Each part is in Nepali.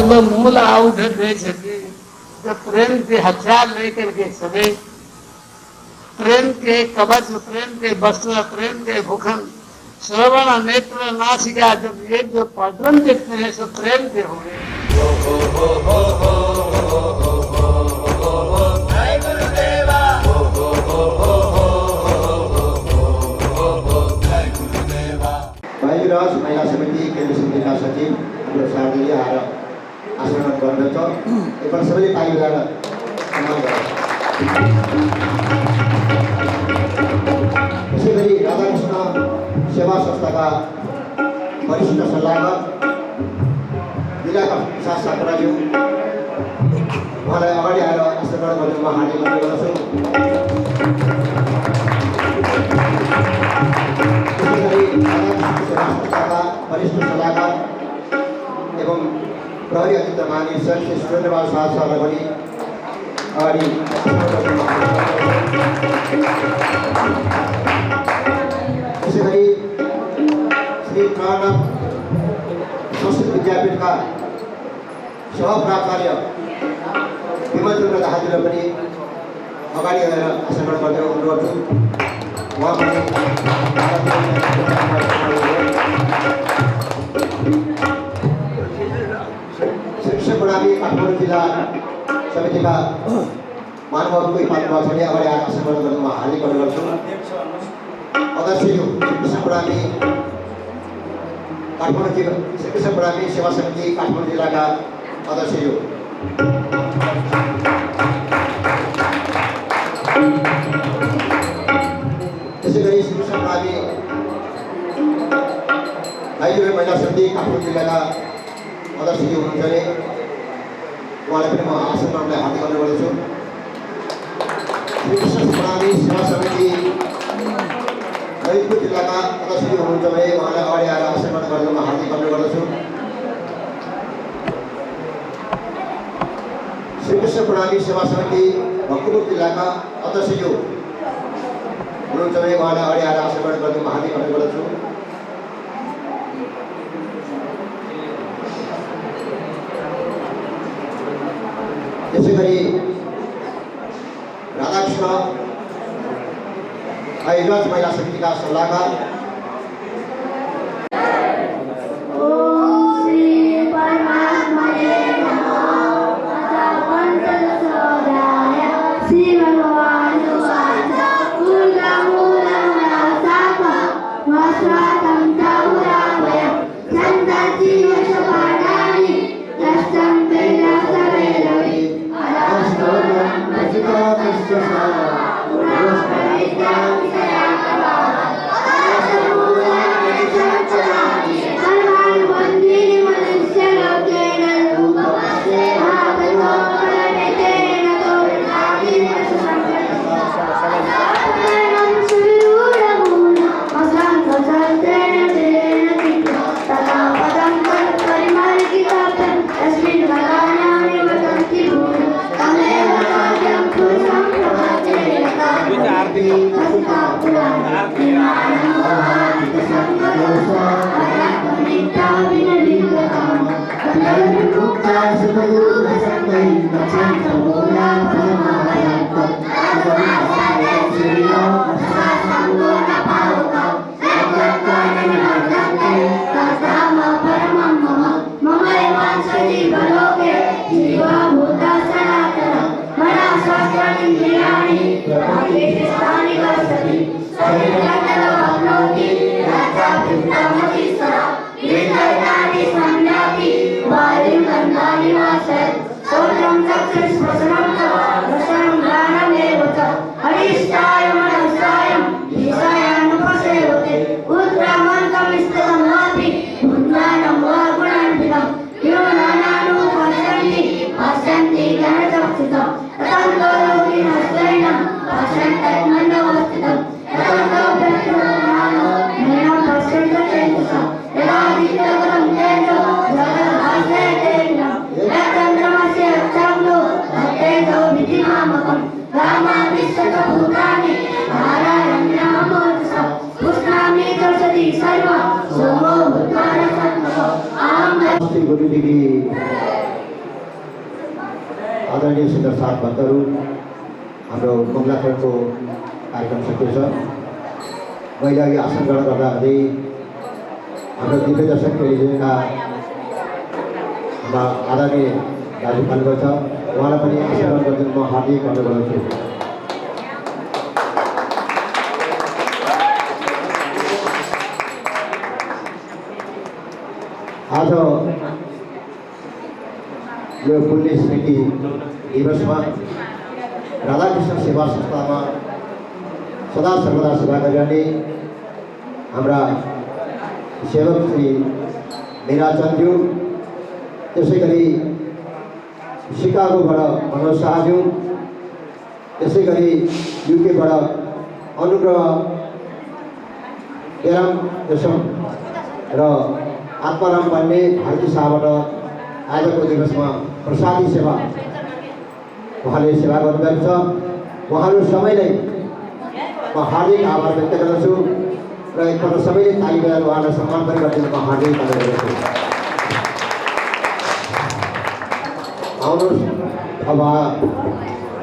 जब मूल आउट दे सके तो प्रेम के हथियार लेकर के सभी प्रेम के कवच, प्रेम के वस्त्र, प्रेम के भूखंड, श्रवण नेत्र नासिका, जब ये जो पटन दिखते हैं सब प्रेम के हो गए। महिला समिति केन्द्र समितिका सचिव हाम्रो साथीले आएर आशीर्वाद गर्नुहुन्छ। एकपल्ट सबैले ताली बजाएर सम्मान गर्नुहोस्। त्यसैगरी राधाकृष्ण सेवा संस्थाका वरिष्ठ सल्लाहकार विलाका प्रसाद सापराज्यू उहाँलाई अगाडि आएर आशीर्वाद गर्नु म हार्दिक अनुरोध गर्दछु। वरिष्ठ सल्लाहकार एवं प्रहरी अतिरिक्त महानिरीक्षक श्री सुरेन्द्रबाबु शाह सरलाई पनि अगाडि त्यसै गरी श्री प्राणनाथ संस्कृत विद्यापीठका सहप्राचार्य विमल चन्द्र दाहालजीलाई पनि अगाडि आएर आशीर्वाद गर्ने अनुरोध गर्छु। उहाँ पनि शिक्षक प्रणाली काठमाडौँ जिल्ला समितिका महानुभावको पात्रमा छ भने अगाडि आएर आशीर्वाद गर्नु म हार्दिक अनुरोध गर्छु। अध्यक्षज्यू शिक्षक प्रणाली काठमाडौँ जिल्ला शिक्षक प्रणाली सेवा समिति काठमाडौँ जिल्लाका अध्यक्षज्यू त्यसै गरी शिक्षक प्रणाली महिला समिति काठमाडौँ जिल्लाका अध्यक्षज्यू हुनुहुन्छ अरे उहाँलाई पनि म आशीर्वादलाई हार्दिक अनुरोध गर्दछु। शिक्षक प्रणाली सेवा समिति ललितपुर जिल्लाका अध्यक्षज्यू हुनुहुन्छ भने उहाँलाई अगाडि आएर आशीर्वाद गर्न म हार्दिक अनुरोध गर्दछु। श्रीकृष्ण प्रणाली सेवा समिति भक्तपुर जिल्लाका अध्यक्षज्यू हुनुहुन्छ भने उहाँलाई अगाडि आएर आशीर्वाद गर्न म हार्दिक अनुरोध गर्दछु। त्यसै गरी राधाकृष्ण आयुर्वेद महिला समितिका सल्लाहकार आदरणीय सुन्दर साथ भक्तहरू, हाम्रो कमलाखरको कार्यक्रम सकिएको छ। मैले अघि आसन ग्रहण गर्दाखेरि हाम्रो दिव्य दर्शन टेलिभिजनका आदरणीय दाजु भन्नुभएको छ, उहाँलाई पनि आसन ग्रहण गरिदिनु म हार्दिक अनुरोध गर्छु। आज यो पुण्य स्मृति दिवसमा राधाकृष्ण सेवा संस्थामा सदा सर्वदा सेवा गरिरहने हाम्रा सेवक श्री मीरा चन्दज्यू, त्यसै गरी सिकागोबाट मनोज शाहज्यू, त्यसै गरी युकेबाट अनुग्रह एराम देशम र आत्माराम भन्ने भारती शाहबाट आजको दिवसमा प्रसादी सेवा उहाँले सेवा गर्नुभएको छ। उहाँहरू सबैलाई म हार्दिक आभार व्यक्त गर्दछु र एकपल्ट सबैले ताली बजाएर उहाँलाई सम्मान पनि गरिदिनु म हार्दिक अनुरोध गर्दछु। आउनुहोस्, अब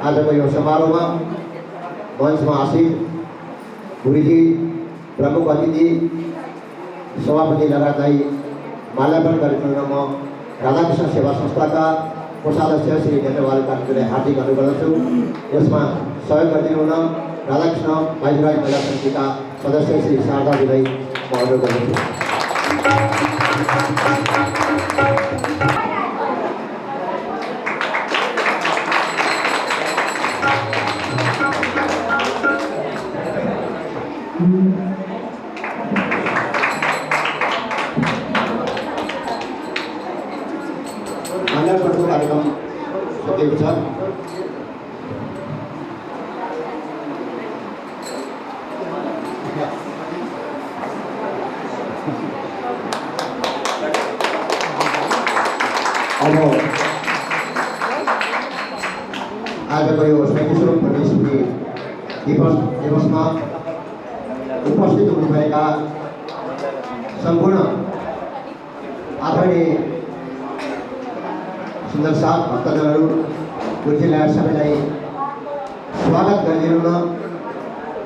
आजको यो समारोहमा मञ्चमा आसीन गुरुजी, प्रमुख अतिथि सभापति लगायतलाई माल्यार्पण कार्यक्रम म राधाकृष्ण सेवा संस्थाका कोषाध्यक्ष श्री नेत्रवाल कार्कीलाई हार्दिक अनुरोध गर्दछु। यसमा सहयोग गरिदिनु हुन राधाकृष्ण बाइजराज महिला समितिका सदस्य श्री शारदाजीलाई म अनुरोध गर्दछु। माल्यार्पणको कार्यक्रम सकिएको छ। अब आजको यो 37औं पुण्य स्मृति दिवसमा उपस्थित हुनुभएका सम्पूर्ण आदरणीय सुन्दर साथ भक्तजनहरू, गुरुजीलाई सबैलाई स्वागत गरिदिनु न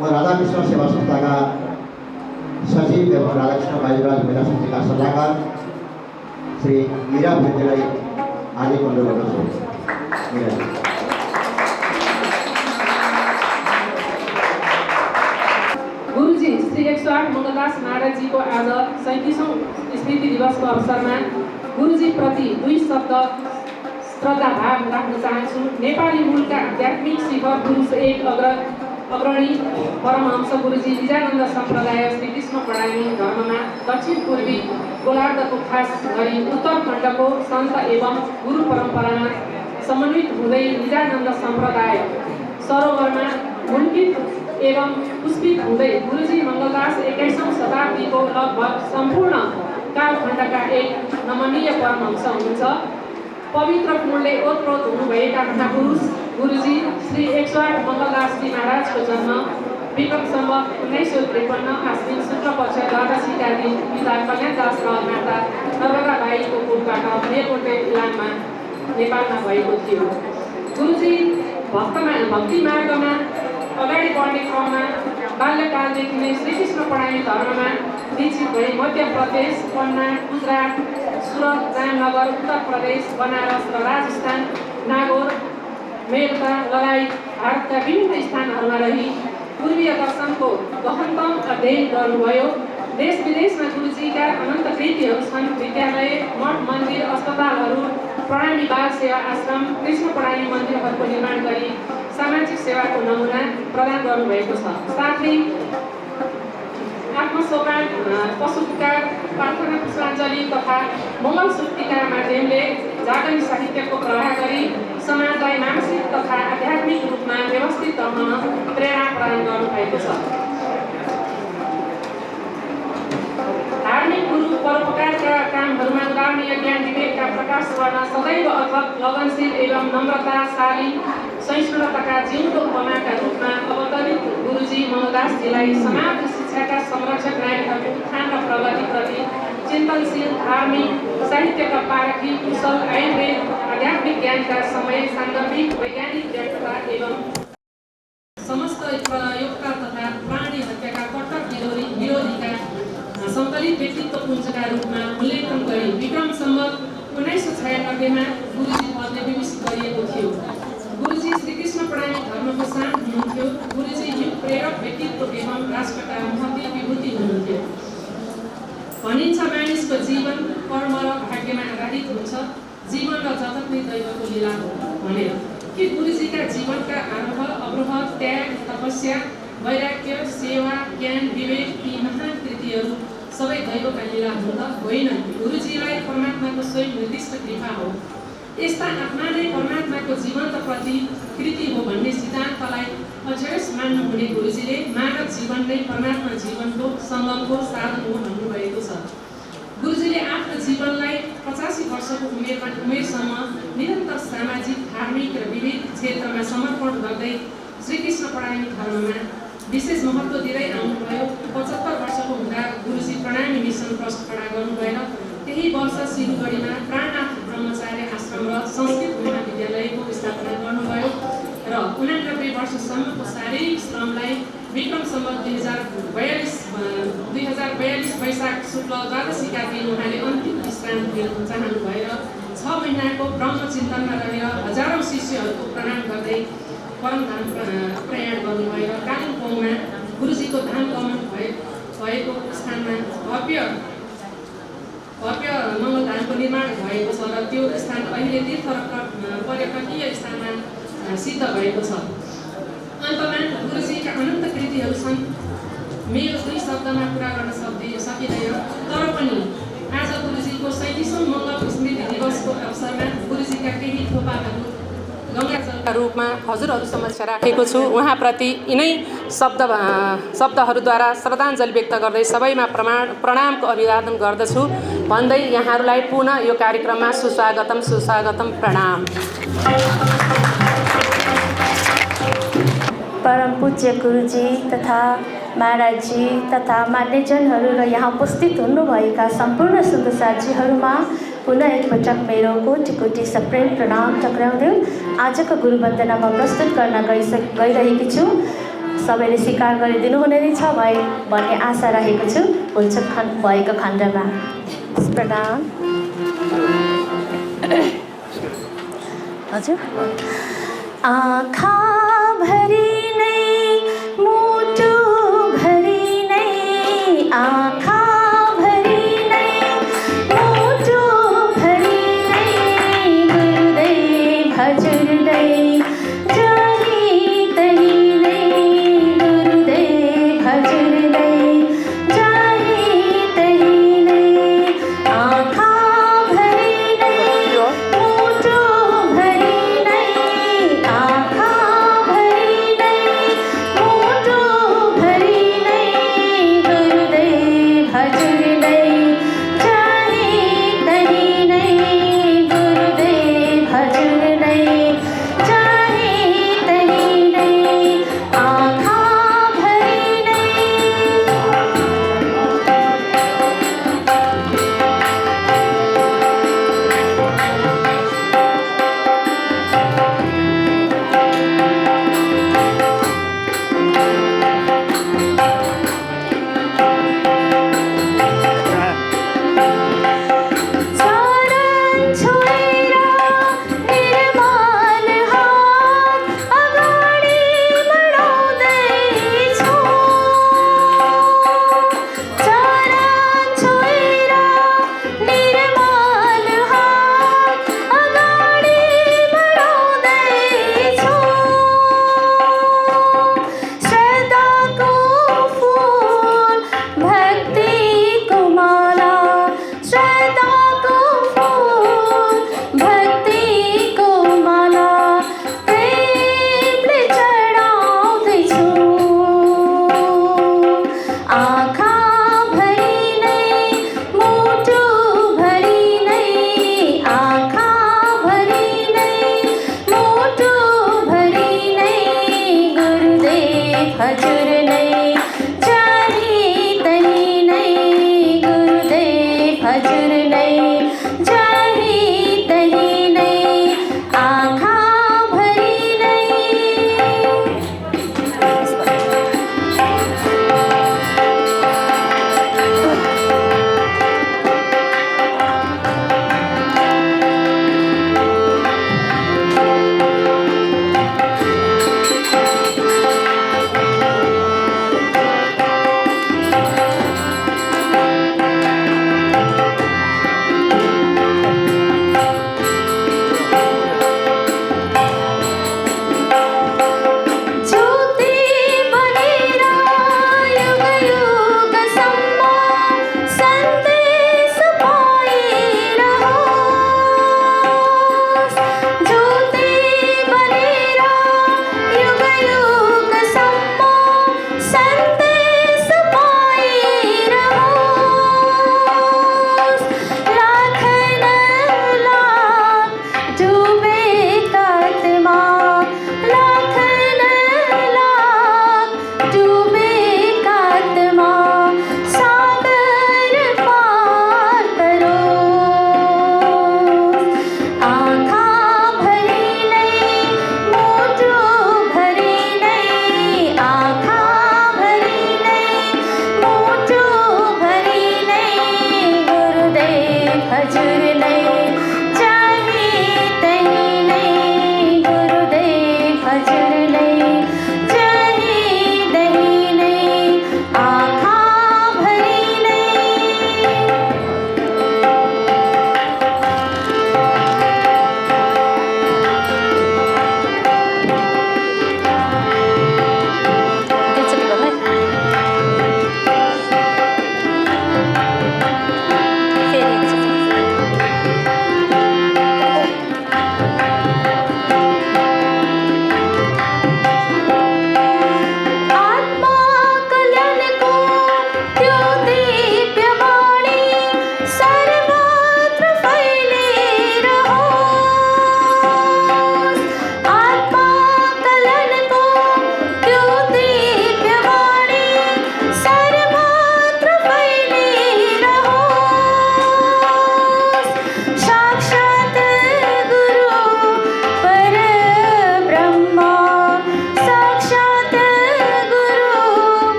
म राधाकृष्ण सेवा संस्थाका सचिव एवं राधाकृष्ण बाइजराज महिला समितिका सल्लाहकार श्री मीरा भुजेलाई हार्दिक अनुरोध गर्दछु। गुरुजी श्री 108 मङ्गलदास महाराजजीको आज 37औं स्मृति दिवसको अवसरमा गुरुजी प्रति 2 शब्द श्रद्धा भाव राख्न चाहन्छु। नेपाली मूलका आध्यात्मिक शिखर गुरु एक अग्रणी परमहंस गुरुजी निजानन्द सम्प्रदाय श्रीकृष्ण पढाइनी धर्ममा दक्षिण पूर्वी गोलार्धको खास गरी उत्तरखण्डको सन्त एवं गुरु परम्परामा समन्वित हुँदै निजानन्द सम्प्रदाय सरोवरमा मुन्कित एवं पुष्पित हुँदै गुरुजी मङ्गलदास 21औं शताब्दीको लगभग सम्पूर्ण कालखण्डका एक नमनीय परमहंस हुनुहुन्छ। पवित्र पुण्यले ओतप्रोत हुनुभएका महापुरुष गुरुजी श्री 108 मङ्गलदासजी महाराजको जन्म विक्रम सम्वत 1953 आश्विन शुक्ल पक्ष द्वादशीका दिन पिता कल्याणदास र माता नर्मदाबाईको कुलबाट मेलकोटे इलाममा नेपालमा भएको थियो। गुरुजी भक्ति मार्गमा अगाडि बढ्ने क्रममा बाल्यकालदेखि नै श्रीकृष्ण पढाइने धर्ममा दीक्षित भई मध्य प्रदेश, पन्ना, गुजरात, सुरत, जामनगर, उत्तर प्रदेश, बनारस र राजस्थान, नागौर, मेलका लगायत भारतका विभिन्न स्थानहरूमा रही पूर्वीय दर्शनको गहनतम अध्ययन गर्नुभयो। देश विदेशमा गुरुजीका अनन्त कृतिहरू छन्। विद्यालय, मठ मन्दिर, अस्पतालहरू, प्रणामी बाल सेवा आश्रम, कृष्ण पढाइने मन्दिरहरूको निर्माण गरी सामाजिक सेवाको नमुना प्रदान गर्नुभएको छ। साथै आत्मसोपान, पशुपुकार, प्रार्थना पुष्पाञ्जली तथा मङ्गल सूक्तिका माध्यमले जागरण साहित्यको प्रवाह गरी समाजलाई मानसिक तथा आध्यात्मिक रूपमा व्यवस्थित रहन प्रेरणा प्रदान गर्नुभएको छ। धार्मिक गुरु परोपकारका कामहरूमा उदाहरणीय ज्ञान विवेकका प्रकाश गर्न सदैव अथक, लगनशील एवं नम्रताशाली सहिष्णुताका जिउँदो उपमाका रूपमा अवतरित गुरुजी मङ्गलदासजीलाई समाज र शिक्षाका संरक्षक, नारीहरूको उत्थान र प्रगतिप्रति चिन्तनशील, धार्मिक, साहित्यका पारखी, कुशल, आयुर्वेद आध्यात्मिक ज्ञानका समय सान्दर्भिक वैज्ञानिक व्याख्या एवं समस्त प्रयोगका तथा प्राणी हत्याका कट्टर विरोधीका सङ्कलित व्यक्तित्व पुञ्जका रूपमा मूल्याङ्कन गरी विक्रम सम्वत 1996 गुरुजी पदले विभूषित गरिएको थियो। गुरुजी श्रीकृष्ण प्रणामी धर्मको साथ हुनुहुन्थ्यो। गुरुजी युग प्रेरक व्यक्तित्व एवं राष्ट्रका महती विभूति हुनुहुन्थ्यो। भनिन्छ मानिसको जीवन कर्म र भाग्यमा आधारित हुन्छ, जीवन र जगत नै दैवको लीला हो भनेर। कि गुरुजीका जीवनका आरोह अवरोह, त्याग, तपस्या, वैराग्य, सेवा, ज्ञान, विवेक ती महान कृतिहरू सबै दैवका लीला हुन् त? होइन, गुरुजीलाई परमात्माको स्वयं निर्दिष्ट कृपा हो। यस्ता आत्मा नै परमात्माको जीवन्त प्रतिकृति हो भन्ने सिद्धान्तलाई अझस मान्नुहुने गुरुजीले मानव जीवन नै परमात्मा जीवनको सङ्गमको साधन हो भन्नुभएको छ। गुरुजीले आफ्नो जीवनलाई 85 वर्षको उमेरसम्म निरन्तर सामाजिक, धार्मिक र विविध क्षेत्रमा समर्पण गर्दै श्रीकृष्ण प्रणामी धर्ममा विशेष महत्त्व दिँदै आउनुभयो। 75 वर्षको हुँदा गुरुजी प्रणामी मिसन ट्रस्ट खडा गर्नुभएर त्यही वर्ष सिलगढीमा प्राणनाथ ब्रह्मचार्य आश्रम र संस्कृत महाविद्यालयको स्थापना गर्नुभयो र 89 वर्षसम्मको शारीरिक श्रमलाई विक्रम सम्वत 2042 वैशाख शुक्ल द्वादशीका दिन उहाँले अन्तिम विश्राम लिन चाहनु भएर 6 महिनाको ब्रह्मचिन्तनमा रहेर हजारौँ शिष्यहरूको प्रणाम गर्दै परमधाम प्रयाण गर्नुभएर कालिम्पोङमा गुरुजीको धाम गमन भएको स्थानमा भव्य मङ्गलधामको निर्माण भएको छ र त्यो स्थान अहिले तीर्थ र पर्यटकीय स्थानमा सिद्ध भएको छ। अन्तमा गुरुजीका अनन्त कृतिहरू छन्। मेरो 2 शब्दमा पुरा गर्न सकिँदैन, तर पनि आज गुरुजीको 37औं मङ्गल स्मृति दिवसको अवसरमा गुरुजीका केही थोपाहरू गङ्गाजलका रूपमा हजुरहरू समक्ष राखेको छु। उहाँप्रति यिनै शब्दहरूद्वारा श्रद्धाञ्जली व्यक्त गर्दै सबैमा प्रणामको अभिवादन गर्दछु भन्दै यहाँहरूलाई पुनः यो कार्यक्रममा सुस्वागतम प्रणाम। परम पूज्य गुरुजी तथा महाराजजी तथा मान्यजनहरू र यहाँ उपस्थित हुनुभएका सम्पूर्ण सुन्दरसाजीहरूमा पुनः एकपटक मेरो कोटि कोटि सप्रेम प्रणाम टक्राउँदै आजको गुरुवन्दनामा प्रस्तुत गर्न गइरहेकी छु। सबैले स्वीकार गरिदिनु हुने रहेछ भन्ने आशा राखेको छु हुन्छ भएको खण्डमा। प्रणाम। हजुर आँखा भरी नै मुटु भरी नै आँखा भरी नै मुटु भरी नै गुरुदेव हजुर नै जही तही नै गुरुदेव हजुर नै जही तही नै आँखा भरी नै मुटु भरी नै आँखा भरी नै मुटु भरी नै गुरुदेव हजुर नै जही तही नै गुरुदेव हजुर नै जही तही नै आँखा भरी नै चरण छोएर निर्मल हात अगाडि बढाउँदैछु चरण छोएर निर्मल हात अगाडि बढाउँदैछु श्रद्धाको फुल भक्तिको माला श्रद्धाको फुल भक्तिको माला प्रेमले चढाउँदैछु आँखा भरी नै मुटु भरी नै आँखा भरी नै मुटु भरी नै गुरुदेव हजुर नै जही तही नै गुरुदेव हजुर नै जही तही नै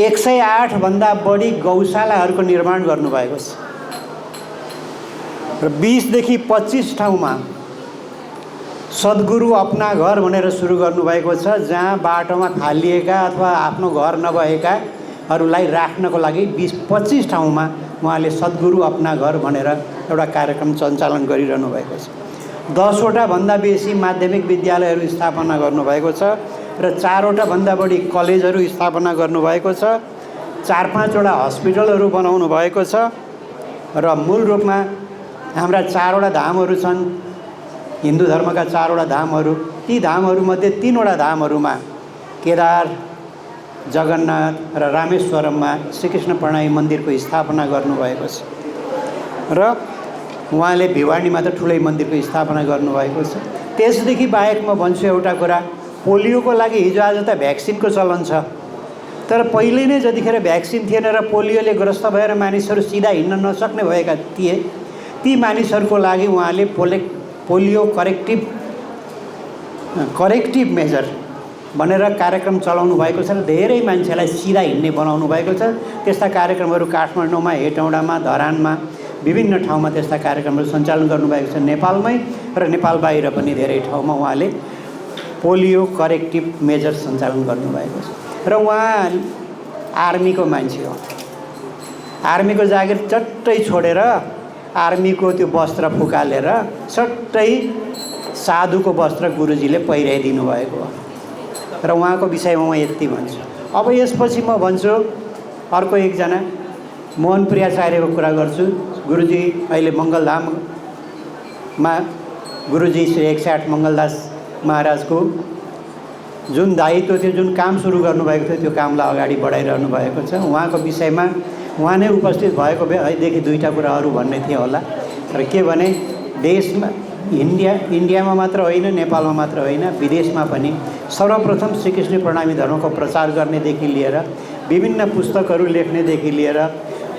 108 भन्दा बढी गौशालाहरूको निर्माण गर्नुभएको छ र 20 देखि 25 ठाउँमा सद्गुरु अपना घर भनेर सुरु गर्नुभएको छ, जहाँ बाटोमा फालिएका अथवा आफ्नो घर नभएकाहरूलाई राख्नको लागि 20-25 ठाउँमा उहाँले सद्गुरु अपना घर भनेर एउटा कार्यक्रम सञ्चालन गरिरहनु भएको छ। 10वटा भन्दा बेसी माध्यमिक विद्यालयहरू स्थापना गर्नुभएको छ र 4वटा भन्दा बढी कलेजहरू स्थापना गर्नुभएको छ। 4-5वटा हस्पिटलहरू बनाउनु भएको छ र मूल रूपमा हाम्रा 4वटा धामहरू छन्, हिन्दू धर्मका 4वटा धामहरू। ती धामहरूमध्ये 3वटा धामहरूमा केदार, जगन्नाथ र रामेश्वरममा श्रीकृष्ण प्रणयी मन्दिरको स्थापना गर्नुभएको छ र उहाँले भिवानीमा त ठुलै मन्दिरको स्थापना गर्नुभएको छ। त्यसदेखि बाहेक म भन्छु एउटा कुरा, पोलियोको लागि हिजो आज त भ्याक्सिनको चलन छ, तर पहिले नै जतिखेर भ्याक्सिन थिएन र पोलियोले ग्रस्त भएर मानिसहरू सिधा हिँड्न नसक्ने भएका थिए, ती मानिसहरूको लागि उहाँले पोलियो करेक्टिभ मेजर भनेर कार्यक्रम चलाउनु भएको छ र धेरै मान्छेलाई सिधा हिँड्ने बनाउनु भएको छ। त्यस्ता कार्यक्रमहरू काठमाडौँमा, हेटौँडामा, धरानमा, विभिन्न ठाउँमा त्यस्ता कार्यक्रमहरू सञ्चालन गर्नुभएको छ, नेपालमै र नेपाल बाहिर पनि धेरै ठाउँमा उहाँले पोलियो करेक्टिभ मेजर सञ्चालन गर्नुभएको छ। र उहाँ आर्मीको मान्छे हो, आर्मीको जागिर चट्टै छोडेर आर्मीको त्यो वस्त्र फुकालेर सट्टै साधुको वस्त्र गुरुजीले पहिराइदिनु भएको हो र उहाँको विषयमा म यति भन्छु। अब यसपछि म भन्छु अर्को एकजना मोहन प्रियाचार्यको कुरा गर्छु। गुरुजी अहिले मङ्गलधाममा गुरुजी श्री 108 मङ्गलदास महाराजको जुन दायित्व थियो, जुन काम सुरु गर्नुभएको थियो, त्यो कामलाई अगाडि बढाइरहनु भएको छ। उहाँको विषयमा उहाँ नै उपस्थित भएको भएदेखि 2टा कुराहरू भन्ने थियो होला, र के भने देशमा इन्डियामा मात्र होइन, नेपालमा मात्र होइन, विदेशमा पनि सर्वप्रथम श्रीकृष्ण प्रणामी धर्मको प्रचार गर्नेदेखि लिएर विभिन्न पुस्तकहरू लेख्नेदेखि लिएर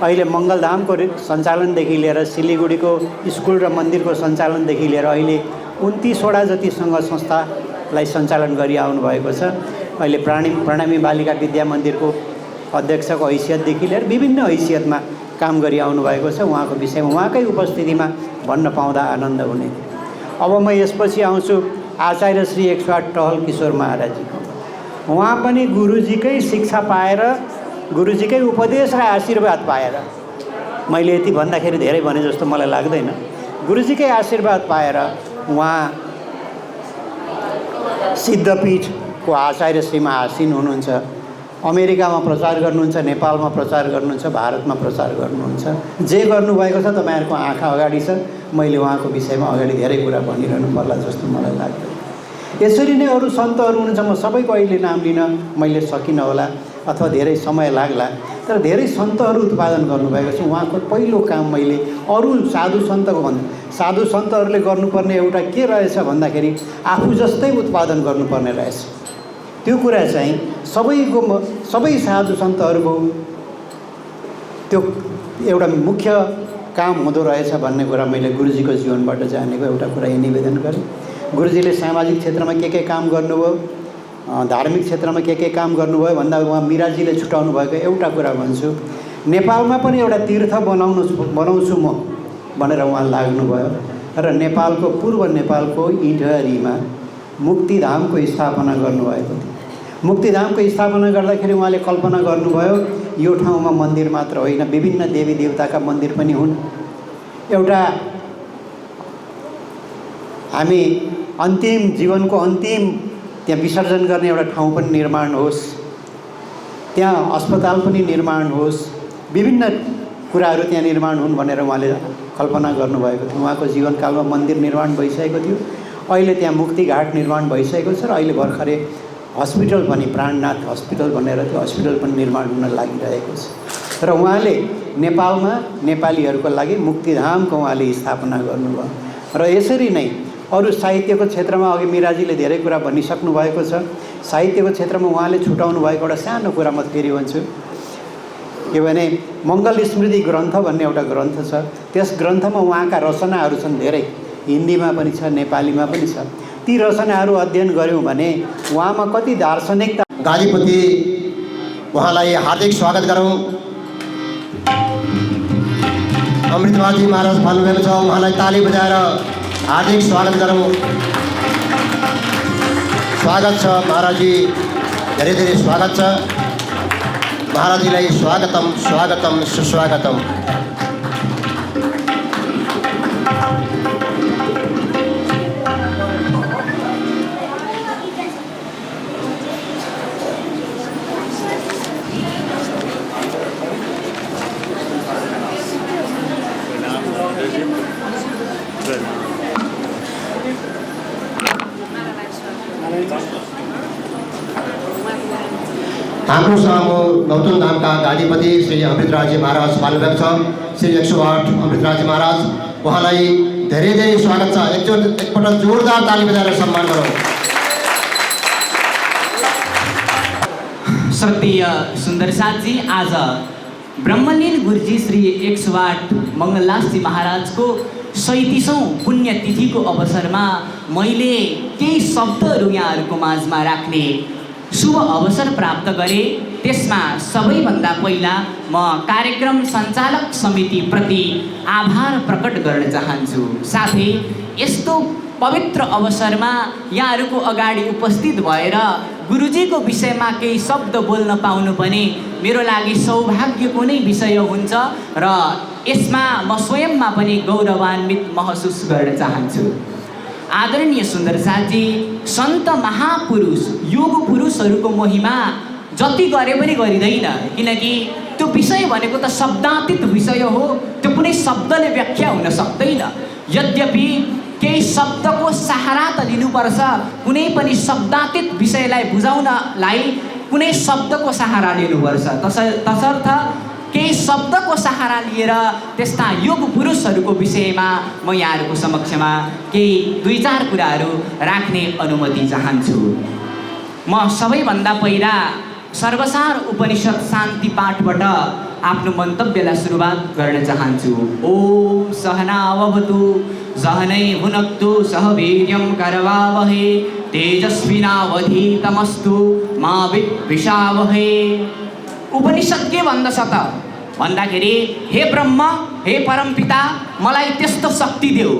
अहिले मङ्गलधामको सञ्चालनदेखि लिएर सिलिगुडीको स्कुल र मन्दिरको सञ्चालनदेखि लिएर अहिले 29वटा जति सङ्घ संस्थालाई सञ्चालन गरी आउनु भएको छ। अहिले प्रणामी बालिका विद्या मन्दिरको अध्यक्षको हैसियतदेखि लिएर विभिन्न हैसियतमा काम गरी आउनु भएको छ। उहाँको विषयमा उहाँकै उपस्थितिमा भन्न पाउँदा आनन्द हुने थियो। अब म यसपछि आउँछु आचार्य श्री 108 टहल किशोर महाराजजीको। उहाँ पनि गुरुजीकै शिक्षा पाएर, गुरुजीकै उपदेश र आशीर्वाद पाएर, मैले यति भन्दाखेरि धेरै भने जस्तो मलाई लाग्दैन, गुरुजीकै आशीर्वाद पाएर उहाँ सिद्धपीठको आचार्य श्रीमा आसीन हुनुहुन्छ। अमेरिकामा प्रचार गर्नुहुन्छ, नेपालमा प्रचार गर्नुहुन्छ, भारतमा प्रचार गर्नुहुन्छ। जे गर्नुभएको छ तपाईँहरूको आँखा अगाडि छ। मैले उहाँको विषयमा अगाडि धेरै कुरा भनिरहनु पर्ला जस्तो मलाई लाग्दैन। यसरी नै अरू सन्तहरू हुनुहुन्छ, म सबैको अहिले नाम लिन मैले सकिनँ होला अथवा धेरै समय लाग्ला, तर धेरै सन्तहरू उत्पादन गर्नुभएको छ। उहाँको पहिलो काम मैले अरू साधु सन्तको भन्दा, साधु सन्तहरूले गर्नुपर्ने एउटा के रहेछ भन्दाखेरि आफू जस्तै उत्पादन गर्नुपर्ने रहेछ। त्यो कुरा चाहिँ सबै साधु सन्तहरूको त्यो एउटा मुख्य काम हुँदो रहेछ भन्ने कुरा मैले गुरुजीको जीवनबाट जानेको एउटा कुरा यही निवेदन गरेँ। गुरुजीले सामाजिक क्षेत्रमा के काम गर्नुभयो, धार्मिक क्षेत्रमा के काम गर्नुभयो भन्दा उहाँ मिराजीले छुटाउनु भएको एउटा कुरा भन्छु, नेपालमा पनि एउटा तीर्थ बनाउँछु म भनेर उहाँ लाग्नुभयो र नेपालको पूर्व नेपालको इटहरीमा मुक्तिधामको स्थापना गर्नुभएको थियो। मुक्तिधामको स्थापना गर्दाखेरि उहाँले कल्पना गर्नुभयो यो ठाउँमा मन्दिर मात्र होइन, विभिन्न देवी देवताका मन्दिर पनि हुन्। एउटा हामी अन्तिम जीवनको अन्तिम त्यहाँ विसर्जन गर्ने एउटा ठाउँ पनि निर्माण होस्, त्यहाँ अस्पताल पनि निर्माण होस्, विभिन्न कुराहरू त्यहाँ निर्माण हुन् भनेर उहाँले कल्पना गर्नुभएको थियो। उहाँको जीवनकालमा मन्दिर निर्माण भइसकेको थियो। अहिले त्यहाँ मुक्तिघाट निर्माण भइसकेको छ र अहिले भर्खरै हस्पिटल पनि, प्राणनाथ हस्पिटल भनेर त्यो हस्पिटल पनि निर्माण हुन लागिरहेको छ। र उहाँले नेपालमा नेपालीहरूको लागि मुक्तिधामको उहाँले स्थापना गर्नुभयो। र यसरी नै अरू साहित्यको क्षेत्रमा अघि मिराजीले धेरै कुरा भनिसक्नु भएको छ। साहित्यको क्षेत्रमा उहाँले छुटाउनु भएको एउटा सानो कुरा म फेरि भन्छु के भने मङ्गल स्मृति ग्रन्थ भन्ने एउटा ग्रन्थ छ। त्यस ग्रन्थमा उहाँका रचनाहरू छन्, धेरै हिन्दीमा पनि छ, नेपालीमा पनि छ। ती रचनाहरू अध्ययन गऱ्यौँ भने उहाँमा कति दार्शनिकता। गालीपति उहाँलाई हार्दिक स्वागत गरौँ। अमृतमाजी महाराज भन्नुभएको छ, उहाँलाई ताली बजाएर हार्दिक स्वागत गरौँ। स्वागत छ महाराजी, धेरै धेरै स्वागत छ महाराजीलाई। स्वागतम स्वागतम सुस्वागतम। हाम्रो सामु नौतन धामका गादीपति श्री अमृतराजी महाराज भन्नुभएको छ। श्री 108 अमृतराजी महाराज, उहाँलाई धेरै धेरै स्वागत छ। एकपल्ट जोरदार ताली बजाएर सम्मान गरौँ। श्रद्धेय सुन्दर साथजी, आज ब्रह्मलीन गुरुजी श्री 108 मङ्गलदासजी महाराजको 37औं पुण्यतिथिको अवसरमा मैले केही शब्दहरू यहाँहरूको माझमा राख्ने शुभ अवसर प्राप्त गरेँ। त्यसमा सबैभन्दा पहिला म कार्यक्रम सञ्चालक समितिप्रति आभार प्रकट गर्न चाहन्छु। साथै यस्तो पवित्र अवसरमा यहाँहरूको अगाडि उपस्थित भएर गुरुजीको विषयमा केही शब्द बोल्न पाउनु पनि मेरो लागि सौभाग्यको नै विषय हुन्छ र यसमा म स्वयंमा पनि गौरवान्वित महसुस गर्न चाहन्छु। आदरणीय सुन्दर साथजी, सन्त महापुरुष योग पुरुषहरूको महिमा जति गरे पनि गरिँदैन, किनकि त्यो विषय भनेको त शब्दातीत विषय हो। त्यो कुनै शब्दले व्याख्या हुन सक्दैन। यद्यपि केही शब्दको सहारा त लिनुपर्छ, कुनै पनि शब्दातीत विषयलाई बुझाउनलाई कुनै शब्दको सहारा लिनुपर्छ। तसर्थ केही शब्दको सहारा लिएर त्यस्ता योग पुरुषहरूको विषयमा म यहाँहरूको समक्षमा केही 2-4 कुराहरू राख्ने अनुमति चाहन्छु। म सबैभन्दा पहिला सर्वसार उपनिषद शान्ति पाठबाट आफ्नो मन्तव्यलाई सुरुवात गर्न चाहन्छु। ओम सहनाववतु सहनै भुनक्तु सह वीर्यं करवावहै तेजस्विनावधीतमस्तु मा विद्विषावहै। उपनिषद के भन्दछ त भन्दाखेरि, हे ब्रह्म, हे परमपिता, मलाई त्यस्तो शक्ति देऊ,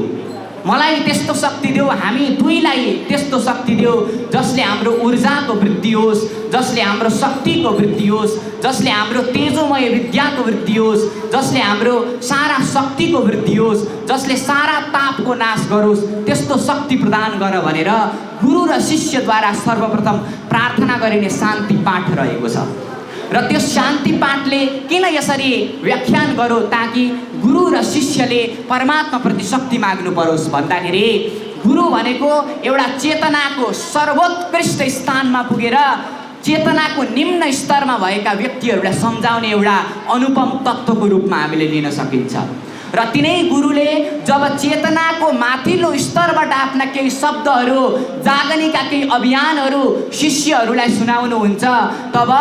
मलाई त्यस्तो शक्ति देऊ, हामी दुईलाई त्यस्तो शक्ति देऊ जसले हाम्रो ऊर्जाको वृद्धि होस्, जसले हाम्रो शक्तिको वृद्धि होस्, जसले हाम्रो तेजोमय विद्याको वृद्धि होस्, जसले हाम्रो सारा शक्तिको वृद्धि होस्, जसले सारा तापको नाश गरोस्, त्यस्तो शक्ति प्रदान गर भनेर गुरु र शिष्यद्वारा सर्वप्रथम प्रार्थना गरिने शान्ति पाठ रहेको छ। र त्यो शान्ति पाठले किन यसरी व्याख्यान गरो ताकि गुरु र शिष्यले परमात्माप्रति शक्ति माग्नु परोस् भन्दाखेरि, गुरु भनेको एउटा चेतनाको सर्वोत्कृष्ट स्थानमा पुगेर चेतनाको निम्न स्तरमा भएका व्यक्तिहरूलाई सम्झाउने एउटा अनुपम तत्त्वको रूपमा हामीले लिन सकिन्छ। र तिनै गुरुले जब चेतनाको माथिल्लो स्तरबाट आफ्ना केही शब्दहरू, जागनीका केही अभियानहरू शिष्यहरूलाई सुनाउनुहुन्छ, तब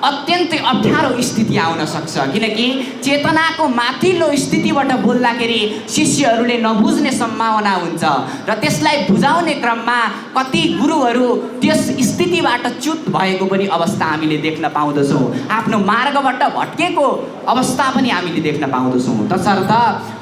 अत्यन्तै अप्ठ्यारो स्थिति आउन सक्छ। किनकि चेतनाको माथिल्लो स्थितिबाट बोल्दाखेरि शिष्यहरूले नबुझ्ने सम्भावना हुन्छ र त्यसलाई बुझाउने क्रममा कति गुरुहरू त्यस स्थितिबाट च्युत भएको पनि अवस्था हामीले देख्न पाउँदछौँ। आफ्नो मार्गबाट भट्केको अवस्था पनि हामीले देख्न पाउँदछौँ। तसर्थ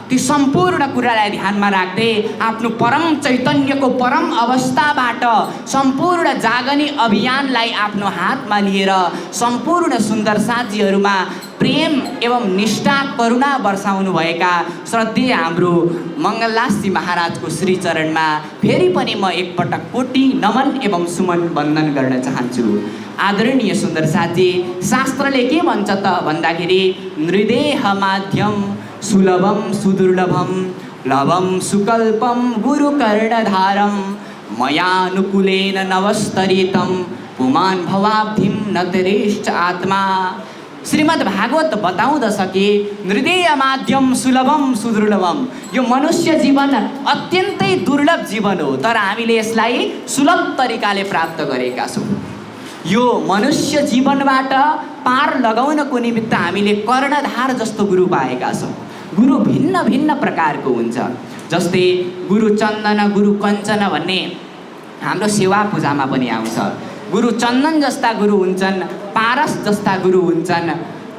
ती सम्पूर्ण कुरालाई ध्यानमा राख्दै आफ्नो परम चैतन्यको परम अवस्थाबाट सम्पूर्ण जागनी अभियानलाई आफ्नो हातमा लिएर सम्पूर्ण सुन्दर साथीहरूमा प्रेम एवं निष्ठा करुणा वर्षाउनु भएका श्रद्धेय हाम्रो मङ्गलदासजी महाराजको श्रीचरणमा फेरि पनि म एकपटक कोटि नमन एवं सुमन वन्दन गर्न चाहन्छु। आदरणीय सुन्दर साथी, शास्त्रले के भन्छ त भन्दाखेरि, नृदेह माध्यम सुलभम सुदुर्लभम लभम सुकल्पम गुरुकर्णधारम मयानुकूलेन नवस्तरितम पुमान भवाब्धिम नतरेश्च आत्मा। श्रीमद् भागवत बताउँदछ कि नृदेय माध्यम सुलभम सुदुर्लभम, यो मनुष्य जीवन अत्यन्तै दुर्लभ जीवन हो, तर हामीले यसलाई सुलभ तरिकाले प्राप्त गरेका छौँ। यो मनुष्य जीवनबाट पार लगाउनको निमित्त हामीले कर्णधार जस्तो गुरु पाएका छौँ। गुरु भिन्न भिन्न प्रकारको हुन्छ। जस्तै गुरु चन्दन, गुरु कञ्चन भन्ने हाम्रो सेवा पूजामा पनि आउँछ। गुरु चन्दन जस्ता गुरु हुन्छन्, पारस जस्ता गुरु हुन्छन्,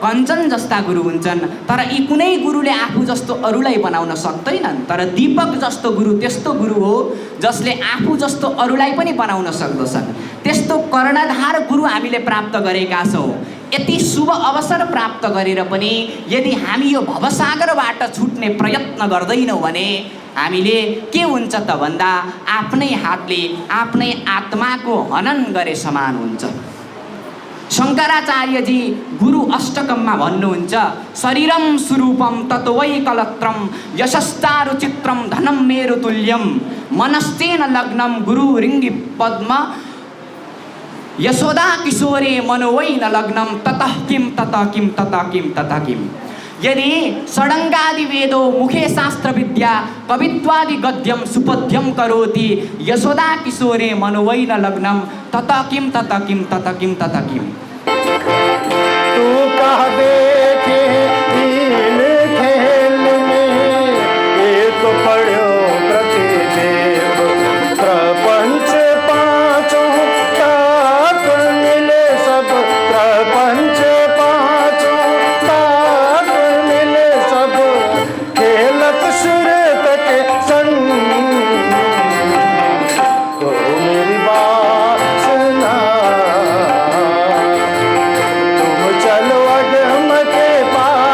कञ्चन जस्ता गुरु हुन्छन्। तर यी कुनै गुरुले आफू जस्तो अरूलाई बनाउन सक्दैनन्। तर दीपक जस्तो गुरु त्यस्तो गुरु हो जसले आफू जस्तो अरूलाई पनि बनाउन सक्दछन्। त्यस्तो कर्णधार गुरु हामीले प्राप्त गरेका छौँ। यति शुभ अवसर प्राप्त गरेर पनि यदि हामी यो भवसागरबाट छुट्ने प्रयत्न गर्दैनौँ भने हामीले के हुन्छ त भन्दा आफ्नै हातले आफ्नै आत्माको हनन गरे समान हुन्छ। शङ्कराचार्यजी गुरु अष्टकममा भन्नुहुन्छ, शरीरम स्वरूपम तत्वै कलत्रम यशश्चारु चित्रम धनम मेरो तुल्यम मनश्चेन लग्नम गुरु रिङ्गि पद्म यशोदा किशोरे मनोवै न लग्नम ततः किम ततः किम ततः किम ततः किम। यदि षडङ्गादि वेदो मुखे शास्त्र विद्या कवित्वादि गद्यम सुपद्यम करोति यशोदा किशोरे मनोवै न लग्नम ततः किम ततः किम ततः किम ततः किम। तू कह देखे इन खेल में ये तो पढ़ो प्रतिदेव प्रपंच पांचों ताक मिले सब प्रपंच पांचों ताक मिले सब खेलत सुरत के संग तो मेरी बात सुना चलो अगम के पास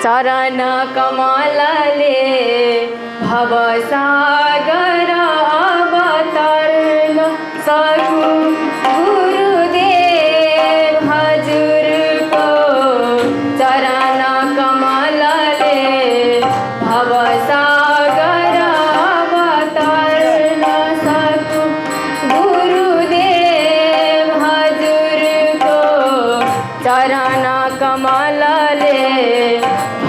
चरण कमलले भवसागर अवतर्न सकु गुरुदेव हजुरको चरण कमलले भवसागर अवतर्न सकु गुरुदेव हजुरको चरण कमलले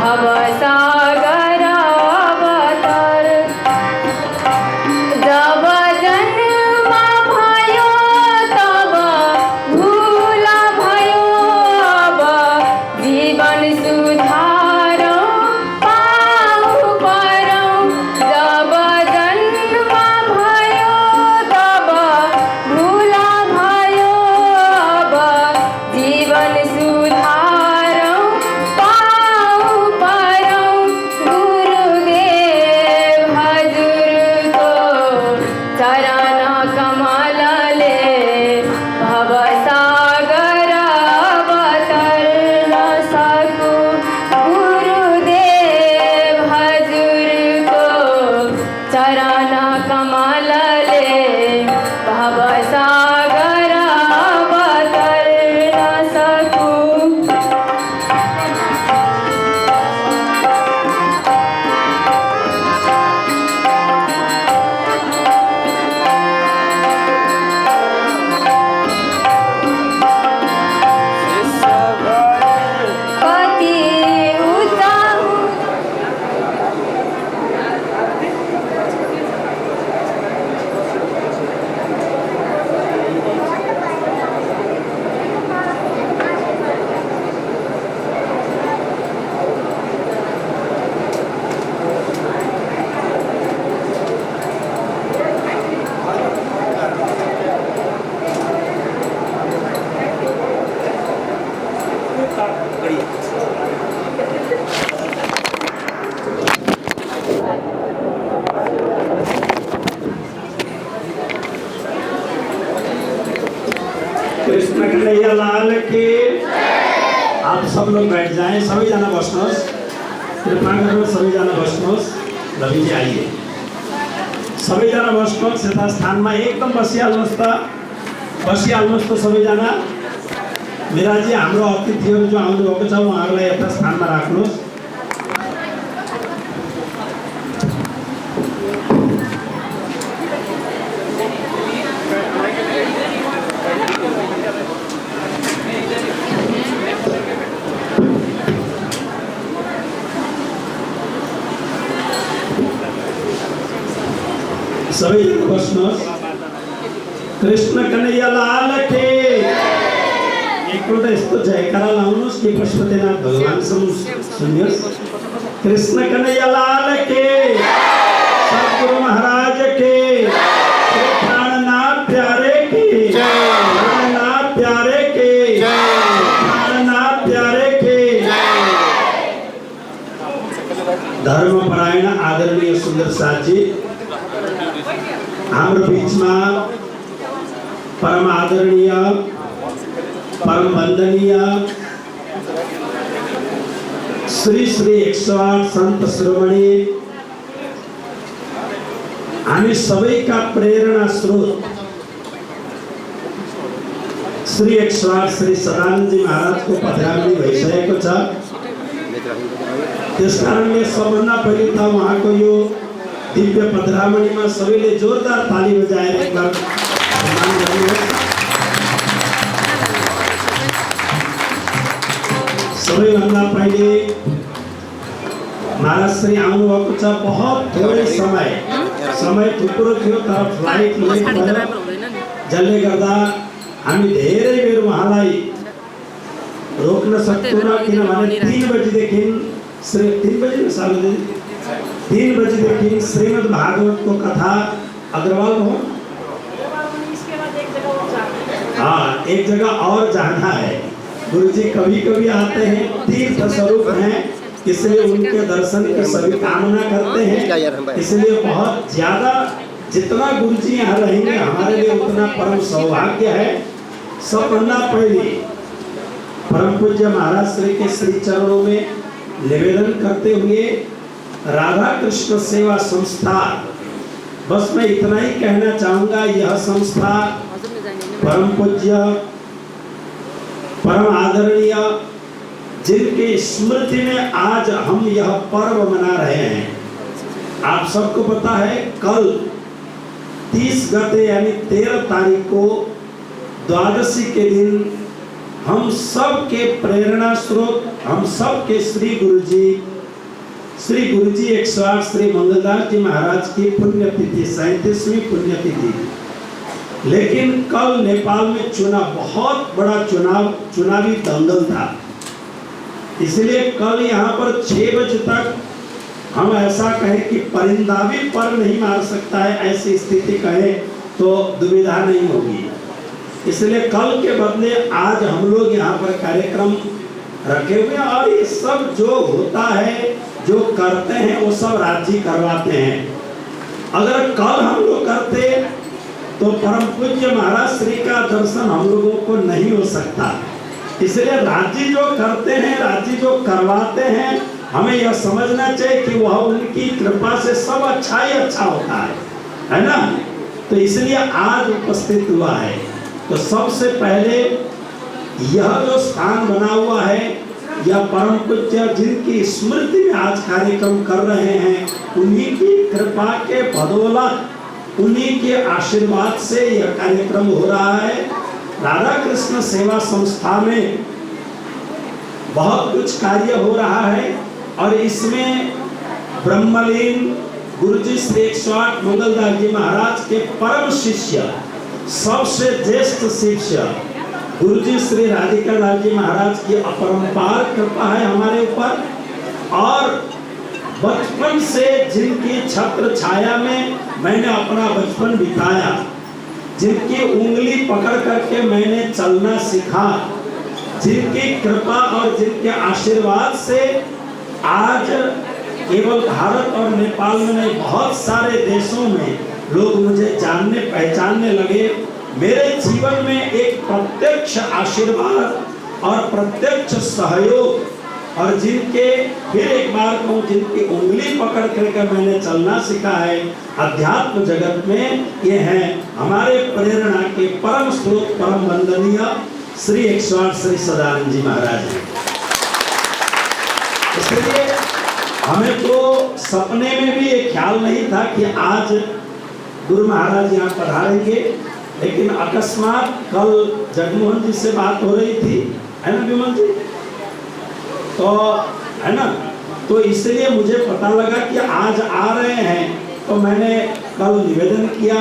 भवसागर अवतर जब जन्म भयो तब भूल भयो अब जीवन सुधारौँ पाऊ परौँ जब जन्म भयो तब भूल भयो अब जीवन सुधारौँ पाऊ परौँ गुरुदेव हजुरको चरण कमलले भवसागर अवतर्न सकु गुरुदेव हजुरको चरण कमलले भवसागर अवतर्न सकु कति उच्च कृष्ण कन्हैया लाल की। आप सब लोग बैठ जाएं, सभी जना बस्नुहोस्, कृपा गरेर सबैजना बस्नुहोस्। रविजी आइए, सबैजना बस्नुहोस् यथा स्थानमा एकदम बसिहाल्नुहोस् त, बसिहाल्नुहोस् त सबैजना। मेराजी हाम्रो अतिथिहरू जो आउनुभएको छ उहाँहरूलाई यथा स्थानमा राख्नुहोस्। सबैजना बस्नुहोस्। कृष्ण कन्हैया लाल के। एकपल्ट यस्तो जयकारा लाउनुहोस् कि पशुपतिनाथ भगवानसँग सुन्नुहोस्। कृष्ण कन्हैया लाल के, सद्गुरु महाराज के, प्राणनाथ प्यारे के, प्राणनाथ प्यारे के, प्राणनाथ प्यारे के। धर्मपरायण आदरणीय सुन्दर साथी हाम्रो बीचमा परम आदरणीय परम वंदनीय श्री श्री 108 संत शिरोमणि हामी सबैका प्रेरणा स्रोत श्री 108 श्री सदानन्दजी महाराजको पधरामणि भइसकेको छ। त्यसकारणले सबभन्दा पहिले त उहाँको यो दिव्य पधरामणिमा सबैले जोरदार ताली बजाएर एक बार सम्मान गर्नुहोस्। सबैभन्दा पहिले महाराज श्री आउनुभएको छ। बहुत थोरै समय थुप्रो थियो तर फ्लाइट लेट भयो, जसले गर्दा हामी धेरै बेर उहाँलाई रोक्न सक्दैनौँ। किनभने 3 बजीदेखि 3 बजीदेखि श्रीमद् भागवत को कथा अग्रवाल हो। हाँ, एक जगह और जाना है। गुरुजी कभी कभी आते हैं, तीर्थ स्वरूप हैं, इसलिए उनके दर्शन की सभी कामना करते हैं। इसलिए बहुत ज्यादा जितना गुरुजी यहाँ रहेंगे हमारे लिए उतना परम सौभाग्य है। सबभन्दा पहले परम पूज्य महाराज श्री के श्री चरणों में निवेदन करते हुए राधा कृष्ण सेवा संस्था, बस मैं इतना ही कहना चाहूँगा, यह संस्था परम पूज्य परम आदरणीय जिनके स्मृति में आज हम यह पर्व मना रहे हैं। आप सबको पता है कल 30 गते यानी 13 तारीख को द्वादशी के दिन हम सब के प्रेरणा स्रोत, हम सब के श्री गुरुजी 108 श्री मंगलदास जी महाराज की पुण्यतिथि 37वीं पुण्यतिथि। लेकिन कल नेपाल में बहुत बड़ा चुनावी दंगल था, इसलिए कल यहाँ पर 6 बजे तक हम ऐसा कहें कि परिंदा भी पर नहीं मार सकता है, ऐसी स्थिति कहें तो दुविधा नहीं होगी। इसलिए कल के बदले आज हम लोग यहाँ पर कार्यक्रम रखे हुए हैं और ये सब जो होता है, जो करते हैं, वो सब राज्य करवाते हैं। अगर कल हम लोग करते तो परम पूज्य महाराज श्री का दर्शन हम लोगों को नहीं हो सकता। इसलिए राज्य जो करते हैं, राज्य जो करवाते हैं, हमें यह समझना चाहिए कि वह उनकी कृपा से सब अच्छा ही अच्छा होता है ना। तो इसलिए आज उपस्थित हुआ है। तो सबसे पहले यह जो स्थान बना हुआ है, यह परम पूज्य जिनकी स्मृति में आज कार्यक्रम कर रहे हैं, उन्हीं की कृपा के बदौलत, उन्हीं के आशीर्वाद से यह कार्यक्रम हो रहा है। राधा कृष्ण सेवा संस्था में बहुत कुछ कार्य हो रहा है और इसमें ब्रह्मलीन गुरुजी श्री 108 मंगलदास जी महाराज के परम शिष्य, सबसे ज्येष्ठ शिष्य गुरुजी श्री राधिका दास जी महाराज की अपरंपार कृपा है हमारे ऊपर। और बचपन से जिनकी छत्र छाया में मैंने अपना बचपन बिताया, जिनकी उंगली पकड़ करके मैंने चलना सीखा, जिनकी कृपा और जिनके आशीर्वाद से आज केवल भारत और नेपाल में नहीं, बहुत सारे देशों में लोग मुझे जानने पहचानने लगे। मेरे जीवन में एक प्रत्यक्ष आशीर्वाद और प्रत्यक्ष सहयोग, और जिनके फिर एक बार कहूँ, जिनकी उंगली पकड़ करके मैंने चलना सीखा है अध्यात्म जगत में, ये हैं हमारे प्रेरणा के परम स्रोत, परम वंदनीय श्री 108 श्री सदानंद जी महाराज। इसलिए हमें तो सपने में भी ये ख्याल नहीं था कि आज गुरु महाराज यहाँ पधारेंगे, लेकिन अकस्मात कल जगमोहन जी से बात हो रही थी, है ना विमल जी, तो है ना, तो इसलिए मुझे पता लगा कि आज आ रहे हैं। तो मैंने कल निवेदन किया,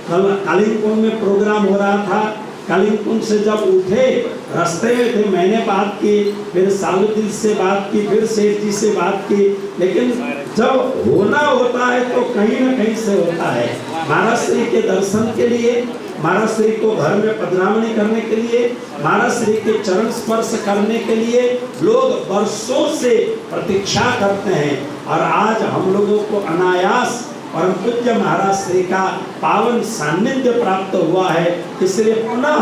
कल कालिम्पोंग में प्रोग्राम हो रहा था, कालिम्पोंग से जब उठे रास्ते में थे, मैंने बात की, फिर सालुद्दीन से बात की, फिर सेठ जी से बात की, लेकिन जब होना होता है तो कहीं ना कहीं से होता है। महाराज श्री के दर्शन के लिए, महाराज श्री को घर में पधरामणी करने के लिए, महाराज श्री के चरण स्पर्श करने के लिए लोग वर्षों से प्रतीक्षा करते हैं और आज हम लोगों को अनायास परम पूज्य महाराज श्री का पावन सान्निध्य प्राप्त हुआ है। इसलिए पुनः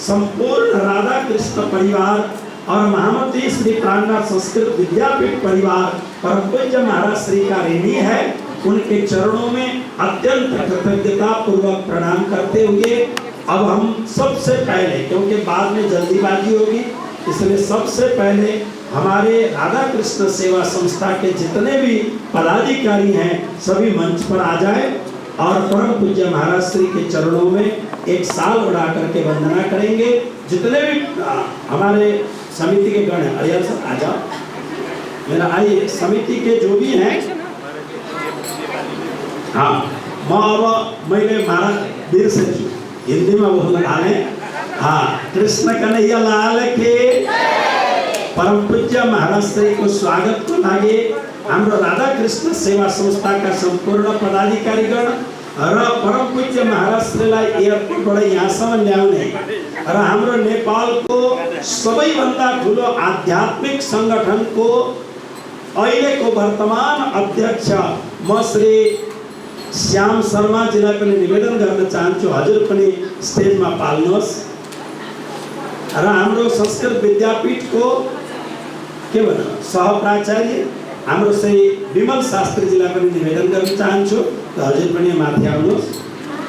संपूर्ण राधा कृष्ण परिवार और महामती श्री प्राणनाथ संस्कृत विद्यापीठ परिवार परम पूज्य महाराज श्री का ऋणी है। उनके चरणों में अत्यंत कृतज्ञता पूर्वक प्रणाम करते हुए अब हम सबसे पहले, क्योंकि बाद में जल्दीबाजी होगी, इसलिए सबसे पहले हमारे राधा कृष्ण सेवा संस्था के जितने भी पदाधिकारी हैं सभी मंच पर आ जाए और परम पूज्य महाराज श्री के चरणों में एक साल बढ़ा करके वंदना करेंगे। जितने भी हमारे समिति के गण हैं, अरियल सर आ जाओ, मेरा आइए, समिति के जो भी हैं, हाँ मैले महाराज वीर से हिंदी में बोलना है, हाँ, कृष्ण कन्हैया लाल के परम पूज्य महाराज श्री को स्वागत को लागे हाम्रो राधा कृष्ण सेवा संस्था का संपूर्ण पदाधिकारीगण र परम पूज्य महाराज श्रीलाई एयरपोर्टबाट यहाँसम्म ल्याउने र हाम्रो नेपालको सबैभन्दा ठुलो आध्यात्मिक संगठनको अहिलेको वर्तमान अध्यक्ष म श्री श्याम शर्मा जीलाई पनि निवेदन गर्न चाहन्छु, हजुर पनि स्टेजमा पाल्नुहोस्। र हाम्रो संस्कृत विद्यापीठको के भनौँ सहप्राचार्य हाम्रो श्री विमल शास्त्रीजीलाई पनि निवेदन गर्न चाहन्छु हजुर पनि माथि आउनुहोस्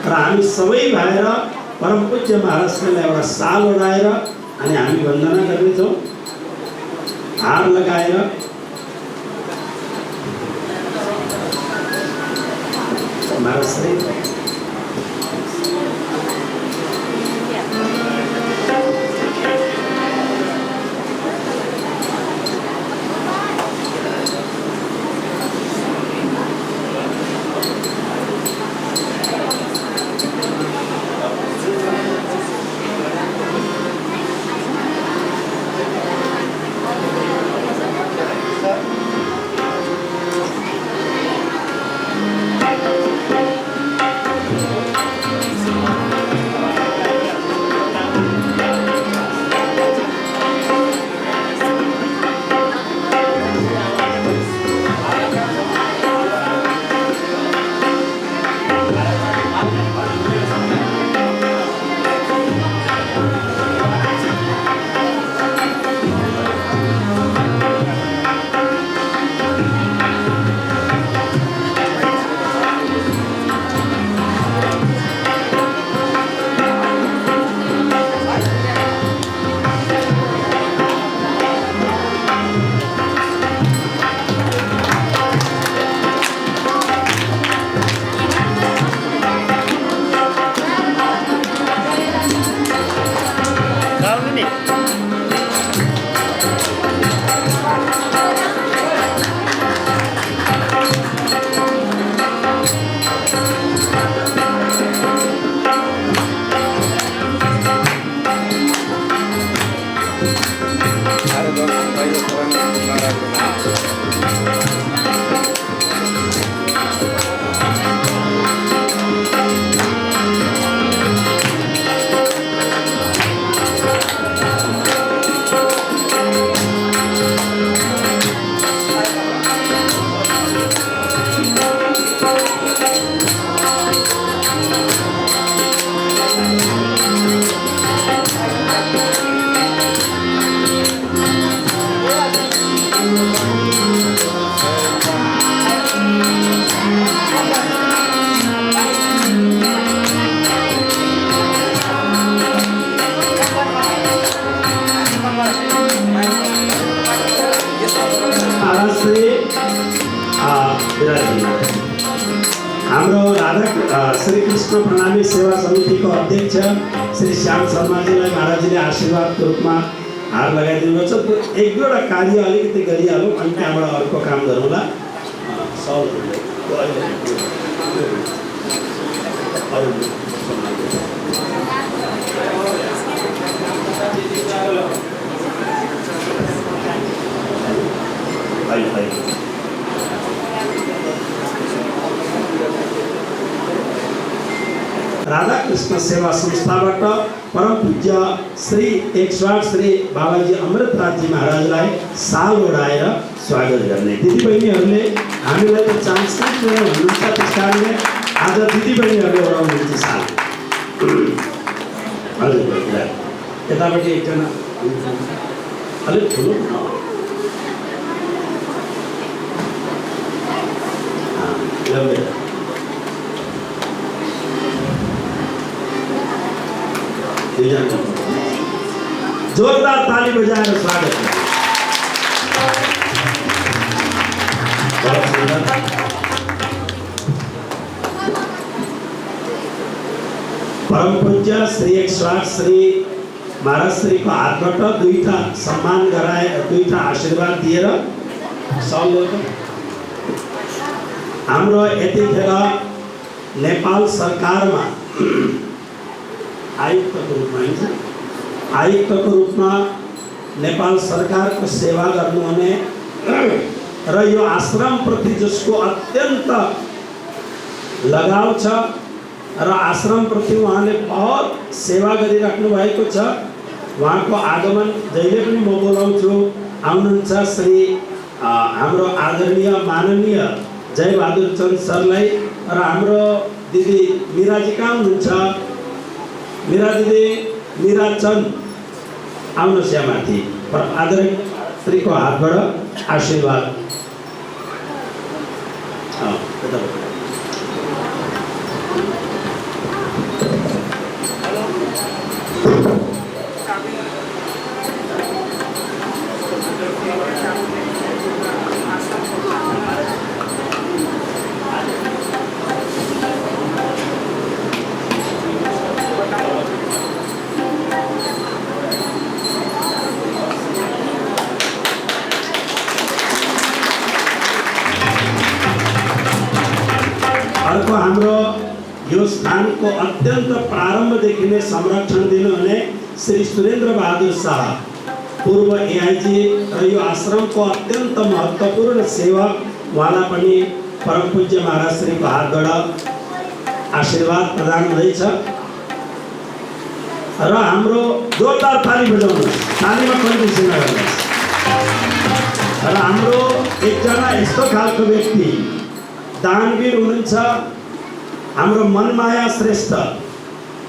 र हामी सबै भएर परम पूज्य महाराजलाई एउटा साल ओढाएर अनि हामी वन्दना गर्नेछौँ हार लगाएर महाराजले हाम्रो राधा श्री कृष्ण प्रणामी सेवा समितिको अध्यक्ष श्री श्याम शर्माजीलाई महाराजजीले आशीर्वादको रूपमा हार लगाइदिनु भएको छ। एक दुईवटा कार्य अलिकति गरिहालौँ अनि त्यहाँबाट अर्को काम गरौँला। राधा कृष्ण सेवा संस्थाबाट परम पूज्य श्री 108 श्री बाबाजी अमृतराजजी महाराजलाई साल ओढाएर स्वागत गर्ने दिदीबहिनीहरूले हामीलाई त चान्स भन्नुहुन्छ, त्यस कारणले आज दिदीबहिनीहरूले ओढाउनुहुन्छ साल। हजुर यतापट्टि एकजना अलिक ठुलो जोरदार ताली बजाएर स्वागत परम पूज्य श्री 108 श्री महाराज श्री को हातबाट दुईटा सम्मान गराए, दुईटा आशीर्वाद दिएर हाम्रो यतिखेर नेपाल सरकारमा आयुक्तको रूपमा नेपाल सरकारको सेवा गर्नुहुने र यो आश्रमप्रति जसको अत्यन्त लगाव छ र आश्रमप्रति उहाँले बहुत सेवा गरिराख्नु भएको छ। उहाँको आगमन जहिले पनि म बोलाउँछु, आउनुहुन्छ श्री हाम्रो आदरणीय माननीय जयबहादुर चन्द सरलाई र हाम्रो दिदी मिराजी कहाँ हुनुहुन्छ? मिरा दिदी, मिरा चन्द आउनुहोस् यहाँ माथि। आदरणीय महाराष्ट्रीको हातबाट आशीर्वाद। अर्को हाम्रो यो स्थानको अत्यन्त प्रारम्भदेखि नै संरक्षण दिनुहुने श्री सुरेन्द्र बहादुर शाह पूर्व एआइजी र यो आश्रमको अत्यन्त महत्त्वपूर्ण सेवक, उहाँलाई पनि परम पूज्य महाराज श्रीको हातबाट आशीर्वाद प्रदान हुँदैछ। र हाम्रो जोरदार ताली बजाउनुहोस्, तालीमा कन्ट्रिब्युसन गर्नुहोस्। र हाम्रो एकजना यस्तो खालको व्यक्ति दानवीर हुनुहुन्छ, हाम्रो मनमाया श्रेष्ठ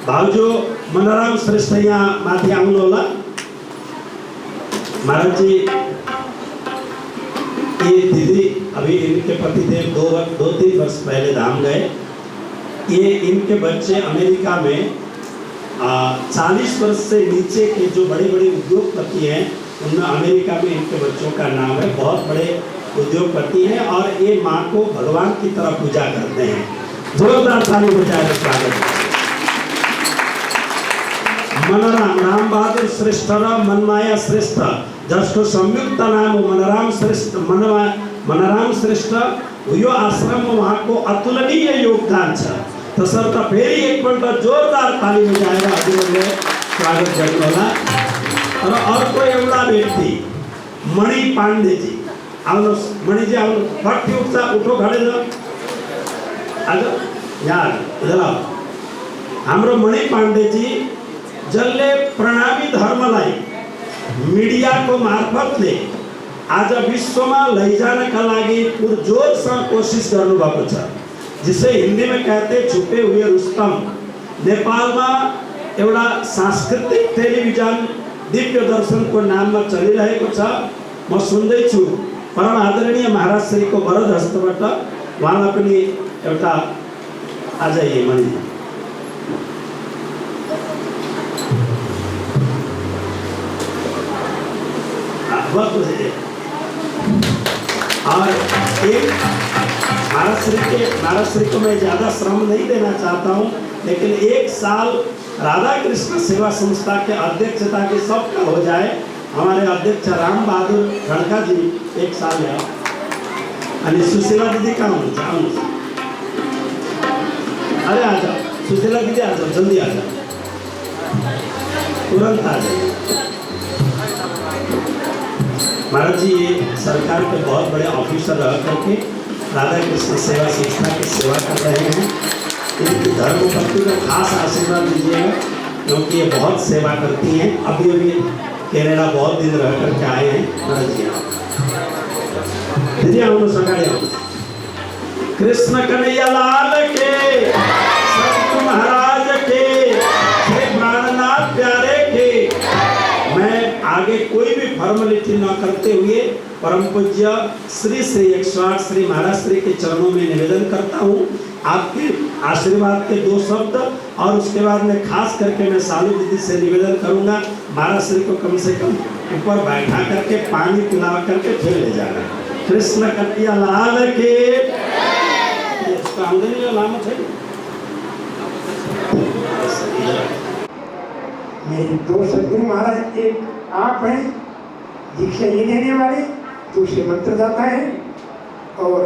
भाउजू मनराम श्रेष्ठ यहाँ माथि आउनु होला। महाराज जी, ये दीदी अभी इनके पतिदेव 2-3 वर्ष पहले धाम गए। ये इनके बच्चे अमेरिका में 40 वर्ष से नीचे के जो बड़े बड़े उद्योगपति हैं, उनमें अमेरिका में इनके बच्चों का नाम है। बहुत बड़े उद्योगपति हैं और ये माँ को भगवान की तरह पूजा करते हैं। जोरदार ताली बजाए स्वागत। मनराम राम बहादुर श्रेष्ठ र मनमाया श्रेष्ठ, जसको संयुक्त नाम हो मनराम श्रेष्ठ, मनराम श्रेष्ठ, यो आश्रममा उहाँको अतुलनीय योगदान छ। तसर्थ फेरि एकपल्ट जोरदार ताली बजाएर हजुरहरूले स्वागत गर्नुहोला। र अर्को एउटा व्यक्ति मणि पाण्डेजी, आउनुहोस् मणिजी, आउनु फट उठो खडे जाऊ। आज यहाँ इधर आओ। हाम्रो मणि पाण्डेजी जसले प्रणामी धर्मलाई मिडियाको मार्फतले आज विश्वमा लैजानका लागि पुरजोरसँग कोसिस गर्नुभएको छ। जिसे हिंदी में कहते छुपे हुए रुस्तम। नेपालमा एउटा सांस्कृतिक टेलिभिजन दिव्य दर्शनको नाममा चलिरहेको छ। म सुन्दैछु परम आदरणीय महाराज श्रीको वरद हस्तबाट उहाँलाई पनि एउटा आज यही मणि। और एक महाराज श्री को मैं ज़्यादा श्रम नहीं देना चाहता हूँ, लेकिन 1 साल राधा कृष्ण सेवा संस्था के अध्यक्षता के सबका हो जाए। हमारे अध्यक्ष राम बहादुर खड़का जी 1 साल है। अनि सुशीला दीदी कहाँ हुनुहुन्छ? अरे आ जाओ सुशीला दीदी, आ जाओ, जल्दी आ जाओ, तुरंत आ जाओ। महाराज जी ये सरकार के बहुत बड़े ऑफिसर रह करके राधा कृष्ण सेवा संस्था की सेवा कर रहे हैं। इनकी धर्मपत्नी को खास आशीर्वाद दीजिएगा, क्योंकि ये बहुत सेवा करती हैं। अभी अभी कनाडा बहुत दिन रह करके आए हैं। महाराज जी दीदी आओ, सगाड़े आओ। कृष्ण कन्हैया लाल के, सतगुरु महाराज के, श्री प्राणनाथ प्यारे के। मैं आगे कोई भी फॉर्मेलिटी न करते हुए परम पूज्य श्री 108 श्री महाराज श्री के चरणों में निवेदन करता हूँ आपके आशीर्वाद के 2 शब्द। और उसके बाद में खास करके मैं सालू दीदी से निवेदन करूँगा महाराज श्री को कम से कम ऊपर बैठा करके पानी पिला करके फिर ले जाना। कृष्ण कन्हैया लाल के। आमदनी लामत है। मेरे 2 सदगुरु महाराज, एक आप हैं दीक्षा ये देने वाले, दूसरे मंत्रदाता हैं। और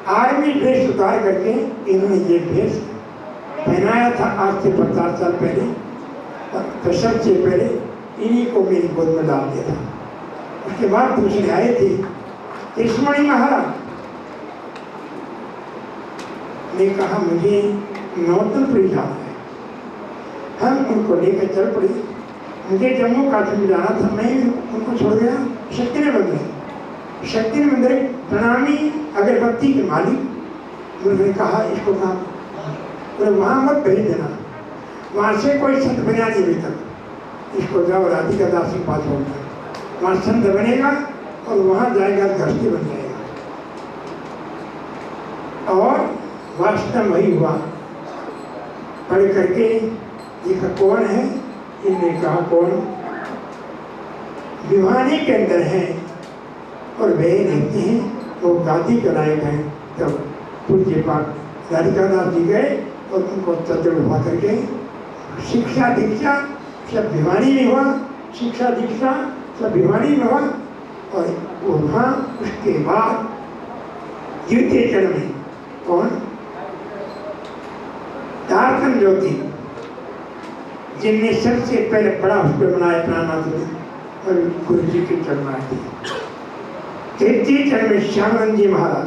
आर्मी ड्रेस उतार करके इन्होंने ये ड्रेस पहनाया था आज से 50 साल पहले। तो सबसे पहले इन्हीं को मेरी गोद में डाल दिया था। उसके बाद दूसरे आए थे कृष्णमणि महाराज ने कहा मुझे नौतनपुरी जाना है। हम उनको लेकर चल पड़े। मुझे जम्मू कश्मीर जाना था, मैं उनको छोड़ गया शक्ति मंदिर। शक्ति मंदिर प्रणामी अगरबत्ती के मालिक उन्होंने कहा इसको काम बोले वहाँ मत भेज देना, वहाँ से कोई संत बना नहीं अभी तक, इसको जाओ राधिका दास के पास होगा। वहाँ संत बनेगा और वहाँ जाएगा गृहस्थी बन जाएगा। और वास्तव वही हुआ। पढ़ करके देखा कौन है, इन्हें कहा कौन, भिवानी के अंदर है और वे रहते हैं, वो गादी के लायक हैं। तब पूज्य पाठ राधिकानाथ जी गए और उनको चतुर हुआ करके शिक्षा दीक्षा सब भिवानी में हुआ, शिक्षा दीक्षा सब भिवानी में हुआ। और वहाँ उसके बाद द्वितीय चरण में कौन, दार्शन ज्योति, जिनने सबसे पहले बड़ा उसको बनाया प्राणनाथ और गुरु जी की चरण आए थे। तृतीय चरण में श्यामानंद जी महाराज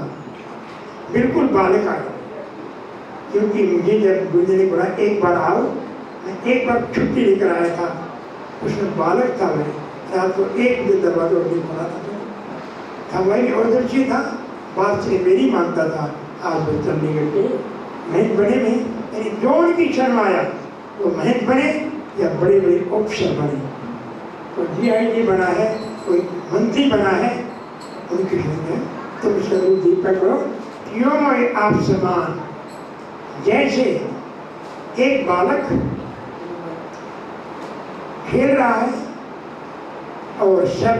बिल्कुल बालक आए, क्योंकि मुझे जब गुरु जी ने बोला एक बार आओ, मैं एक बार छुट्टी लेकर आया था, उसमें बालक था, मैं रात को 1 बजे दरवाजा नहीं खोला था, वही औदर्शी था, बात से मेरी मानता था। आज वो चलने करके महंत बने में, यानी जो उनकी शर्म आया वो महंत बने या बड़े बड़े ऑफिसर बने, कोई GIG बना है, कोई मंत्री बना है, उनकी शर्म है। तुम स्वरूप दीपक करो, क्यों आप समान। जैसे एक बालक खेल रहा है और सब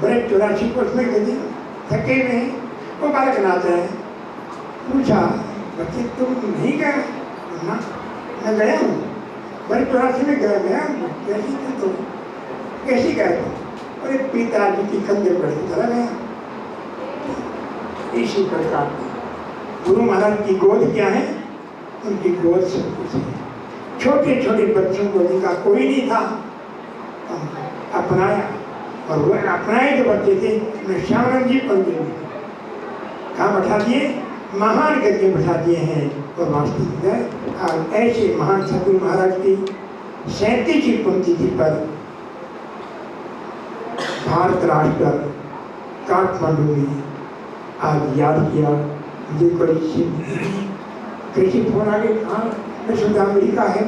बड़े 84 कोर्स में गए थके हुए हैं, वो बालक नाच रहे हैं। पूछा, बच्चे तुम नहीं गए? ना, मैं गया हूँ, बड़े 84 में गया। कैसी थी तुम, कैसी गए तुम? अरे पिताजी की कंधे पर चला गया। इसी प्रकार गुरु महाराज की गोद क्या है, उनकी गोद सब कुछ है। छोटे छोटे बच्चों को जिनका कोई नहीं था अपनाया, और वो अपनाए जो बच्चे थे उन्हें श्यामानंद जी पंडित ने कहाँ बैठा दिए, महान गद्य बैठा दिए हैं। और वास्तविक आज ऐसे महान सदगुरु महाराज की 37वीं पुण्यतिथि पर भारत राष्ट्र काठमांडू में आज याद किया। मुझे कोई कैसे फोन आ गई, हाँ मैं सुधा अमेरिका है,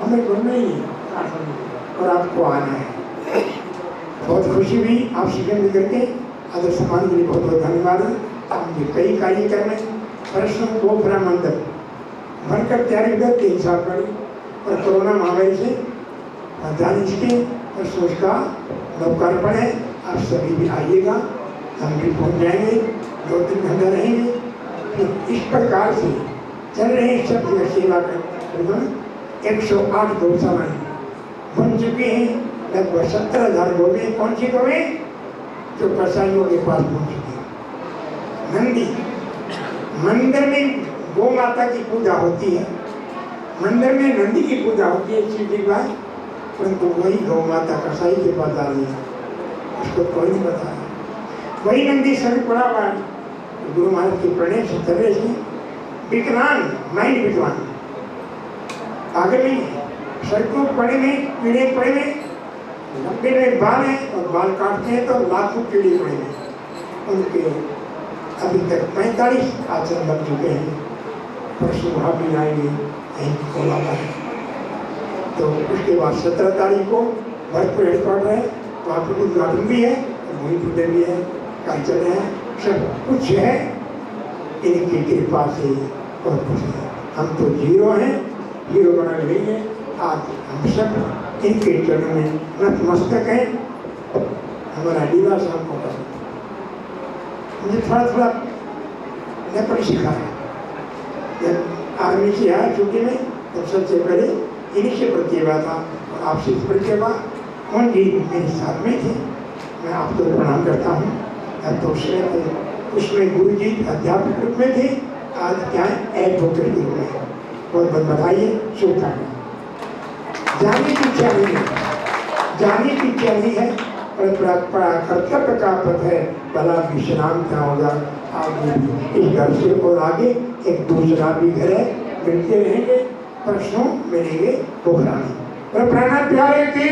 हमें घूमना ही है काठमांडू और आपको आना है। बहुत खुशी हुई आपसे मिल करके। आदर सम्मान के लिए बहुत बहुत धन्यवाद है। मुझे कई कार्यक्रम में परसों पोखरा मंदिर भरकर तैयारी कर 3 साल पड़ी, और कोरोना महामारी से ध्यान इसके परसों का लोकार्पण है। आप सभी भी आइएगा, हम भी पहुँच जाएंगे, 2-3 घंटा रहेंगे। फिर इस प्रकार से चल रहे सब जगह सेवा कर 108 गौशालाएँ बन चुके हैं। लगभग 17,000 गौवें। कौन सी गौवें? जो कसाईयों के पास पहुँच चुकी है। नंदी मंदिर में गौ माता की पूजा होती है, मंदिर में नंदी की पूजा होती है शिव जी का, परंतु वही गौ माता कसाई के पास आ रही है, उसको कोई नहीं बताया। वही नंदी सड़क पड़ा हुआ है। गुरु महाराज के प्रणय से चल रहे थे, विकलांग माइंड विकलांग आगे नहीं है, सड़कों पड़े में कीड़े पड़े में, लंबे में बाल हैं और बाल काटते हैं तो लाखों कीड़े पड़े हैं। उनके अभी तक 45 आश्रम बन चुके हैं। परसों वहाँ भी आएंगे, यहीं खोला है। तो उसके बाद 17 तारीख को भरतपुर हेडक्वार्टर है, वहाँ पर उद्घाटन भी है, वहीं पूजन भी है, कार्य चल रहे हैं। सब कुछ है इनकी कृपा से, और कुछ है। हम तो जीरो हैं, हीरो बना रही है। आज हम सब इनके चरणों में नतमस्तक हैं। हमारा लीला साहब को मुझे थोड़ा नेपाली सीखा है। जब आर्मी से आया छुट्टी में, तब सबसे पहले इन्हीं से परिचय हुआ था, और आपसे परिचय हुआ। कौन जी मेरे साथ में थे, मैं आपको प्रणाम करता हूँ। तो उसमें गुरु जी अध्यापक रूप में थे, आज क्या है एडवोकेट रूप में। बहुत बहुत बधाई है, शुभकामनाएं। जाने की इच्छा नहीं है, जाने की इच्छा नहीं है, पर कर्तव्य का पथ है, भला विश्राम क्या होगा आगे। इस घर से और आगे एक दूसरा भी घर है, मिलते रहेंगे, परसों मिलेंगे पोखरा में। प्राणा प्यारे की